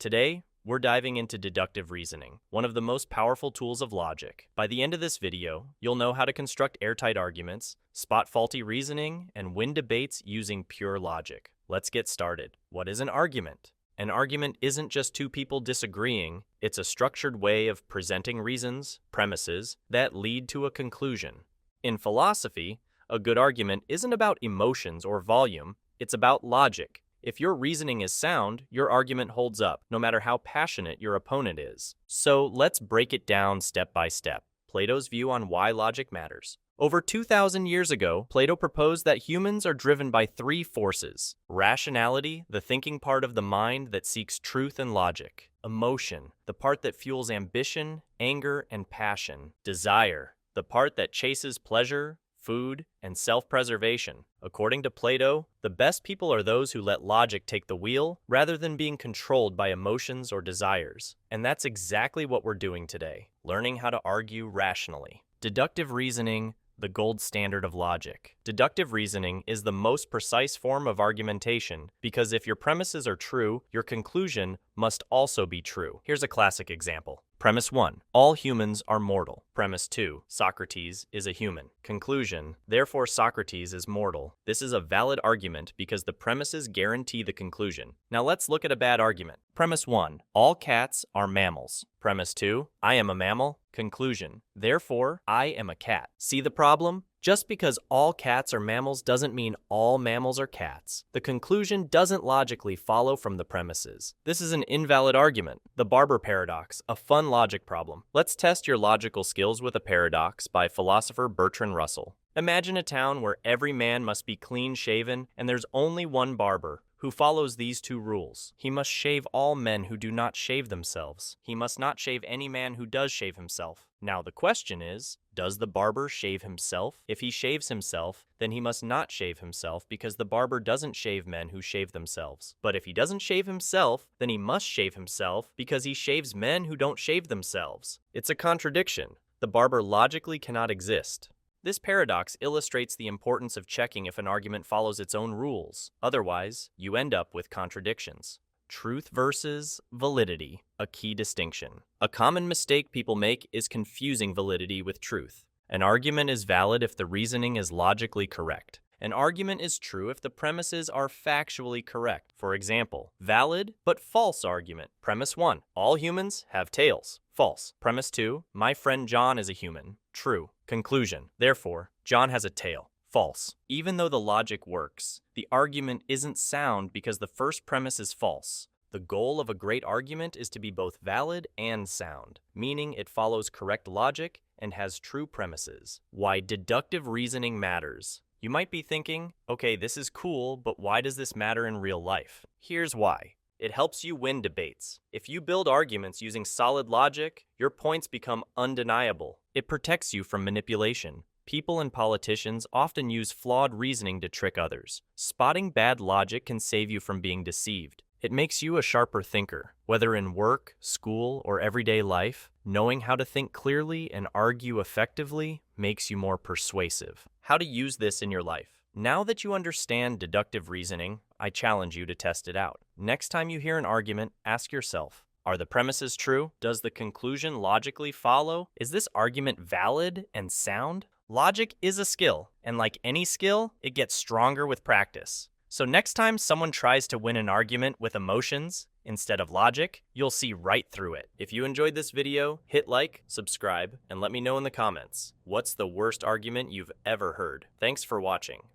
Today, we're diving into deductive reasoning, one of the most powerful tools of logic. By the end of this video, you'll know how to construct airtight arguments, spot faulty reasoning, and win debates using pure logic. Let's get started. What is an argument? An argument isn't just two people disagreeing, it's a structured way of presenting reasons, premises, that lead to a conclusion. In philosophy, a good argument isn't about emotions or volume, it's about logic. If your reasoning is sound, your argument holds up, no matter how passionate your opponent is. So let's break it down step by step. Plato's view on why logic matters. Over 2,000 years ago, Plato proposed that humans are driven by three forces: rationality, the thinking part of the mind that seeks truth and logic; emotion, the part that fuels ambition, anger, and passion; desire, the part that chases pleasure, food, and self-preservation. According to Plato, the best people are those who let logic take the wheel rather than being controlled by emotions or desires. And that's exactly what we're doing today, learning how to argue rationally. Deductive reasoning, the gold standard of logic. Deductive reasoning is the most precise form of argumentation because if your premises are true, your conclusion must also be true. Here's a classic example. Premise 1. All humans are mortal. Premise 2. Socrates is a human. Conclusion. Therefore, Socrates is mortal. This is a valid argument because the premises guarantee the conclusion. Now let's look at a bad argument. Premise 1. All cats are mammals. Premise 2. I am a mammal. Conclusion. Therefore, I am a cat. See the problem? Just because all cats are mammals doesn't mean all mammals are cats. The conclusion doesn't logically follow from the premises. This is an invalid argument. The Barber paradox, a fun logic problem. Let's test your logical skills with a paradox by philosopher Bertrand Russell. Imagine a town where every man must be clean-shaven and there's only one barber who follows these two rules. He must shave all men who do not shave themselves. He must not shave any man who does shave himself. Now the question is, does the barber shave himself? If he shaves himself, then he must not shave himself because the barber doesn't shave men who shave themselves. But if he doesn't shave himself, then he must shave himself because he shaves men who don't shave themselves. It's a contradiction. The barber logically cannot exist. This paradox illustrates the importance of checking if an argument follows its own rules. Otherwise, you end up with contradictions. Truth versus validity, a key distinction. A common mistake people make is confusing validity with truth. An argument is valid if the reasoning is logically correct. An argument is true if the premises are factually correct. For example, valid but false argument. Premise 1. All humans have tails. False. Premise 2. My friend John is a human. True. Conclusion. Therefore, John has a tail. False. Even though the logic works, the argument isn't sound because the first premise is false. The goal of a great argument is to be both valid and sound, meaning it follows correct logic and has true premises. Why deductive reasoning matters. You might be thinking, okay, this is cool, but why does this matter in real life? Here's why. It helps you win debates. If you build arguments using solid logic, your points become undeniable. It protects you from manipulation. People and politicians often use flawed reasoning to trick others. Spotting bad logic can save you from being deceived. It makes you a sharper thinker. Whether in work, school, or everyday life, knowing how to think clearly and argue effectively makes you more persuasive. How to use this in your life. Now that you understand deductive reasoning, I challenge you to test it out. Next time you hear an argument, ask yourself, are the premises true? Does the conclusion logically follow? Is this argument valid and sound? Logic is a skill, and like any skill, it gets stronger with practice. So next time someone tries to win an argument with emotions instead of logic, you'll see right through it. If you enjoyed this video, hit like, subscribe, and let me know in the comments, what's the worst argument you've ever heard? Thanks for watching.